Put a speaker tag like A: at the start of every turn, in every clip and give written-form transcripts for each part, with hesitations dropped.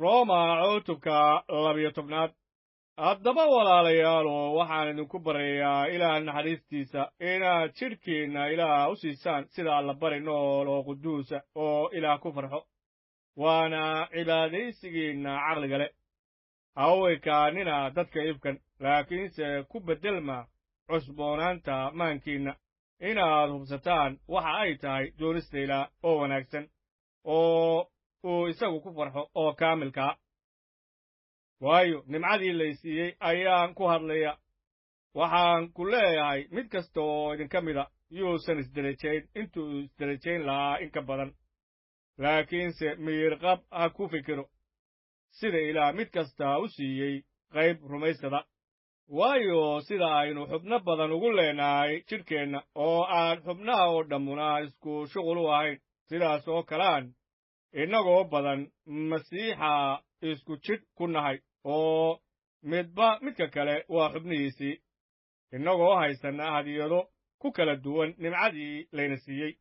A: Roma cutubka 12 haddaba walaalayaal waxaan idinku barayaa Ilaah naxariistiisa inaad jidhkiinna Ilaah u siisaan sida alla bari nool oo quduusa oo Ilaah ku farxo waana cibaadaysigiinna caqliga leh ha u ekaanina dadka ifkan laakiinse ku beddelma cusboonaanta maankiinna inaad hubsataan waxa ay tahay doonista Ilaah oo wanaagsan oo uu isagu ku farxo oo kaamilka waayo nimcadii la siiyey ayaan ku hadlaya waxaan ku leeyahay mid kasta oo idinka mida yuusan isdarajayn intuu isdarajayn lahaa in ka badan laakiinse miirqab ha ku fikiro sida Ilaah mid kasta u siiyey qayb rumaysada waayo sida aynu xubno badan ugu leenahay jidhkeenna oo aan xubnaha oo dhammuna isku shuqul u ahayn sidaas oo kalaan innagoo badan masiixa isku jidh ku nahay oo midba midka kale waa xubnihiisii innagoo haysanna hadiyado ku kala duwan nimcadii layna siiyey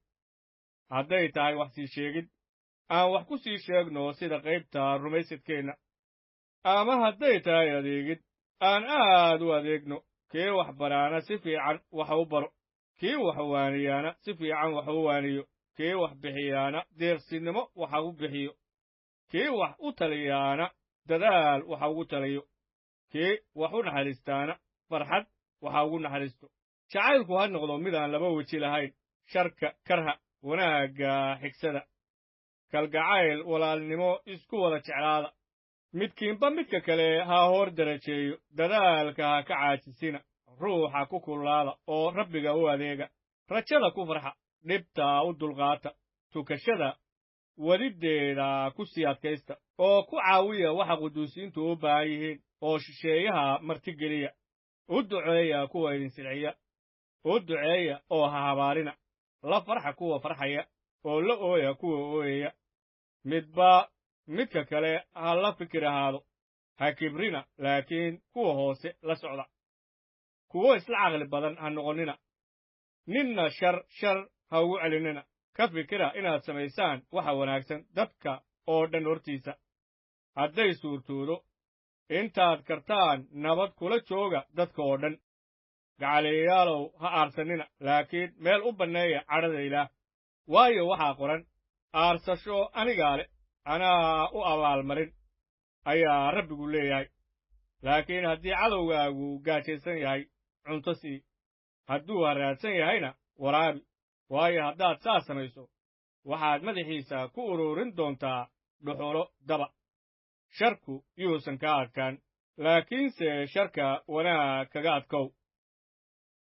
A: hadday tahay wax sii sheegid aan wax ku sii sheegno sida qaybta rumaysadkeenna ama hadday tahay adeegid aan aad u adeegno kii wax baraana si fiican wax u baro kii wax waaniyaana si fiican wax u waaniyo kii wax bixiyaana deeqsinimo waxa u bixiyo kii wax u taliyaana dadaal waxa ugu taliyo kii wax u naxariistaana farxad waxa ugu naxariisto jacaylku ha noqdo midaan laba weji lahayn sharka karha wanaagga xigsada kalgacayl walaalnimo isku wada jeclaada midkiinba midka kale ha hor darajeeyo dadaalka ha ka caajisina ruuxa ku kullaada oo rabbiga u adeega rajada ku farxa dhibta u dulqaata tukashada wadiddeeda ku sii adkaysta oo ku caawiya waxa quduusiintu u baahan yihiin oo shisheeyaha martigeliya u duceeya kuwa idin silciya u duceeya oo ha habaarina la farxa kuwa farxaya oo la ooya kuwa ooyaya midba midka kale ha la fikir ahaado ha kibrina laakiin kuwa hoose la socda kuwo isla caqli badan ha noqonnina ninna shar ha ugu celinina ka fikira inaad samaysaan waxa wanaagsan dadka oo dhan hortiisa hadday suurtoodo intaad kartaan nabad kula jooga dadka oo dhan gacaliyayaalow ha aarsanina laakiin meel u banneeya cadhada Ilaah waayo waxaa qoran aarsasho anigaa leh anaa u abaalmarin ayaa rabbigu leeyahay laakiin haddii cadowgaagu gaajaysan yahay cunto sii hadduu haraadsan yahayna waraabi waayo haddaad saas samayso waxaad madaxiisa ku ururin doontaa dhuxulo daba sharku yuusan ka adkaan laakiinse sharka wanaag kaga adkow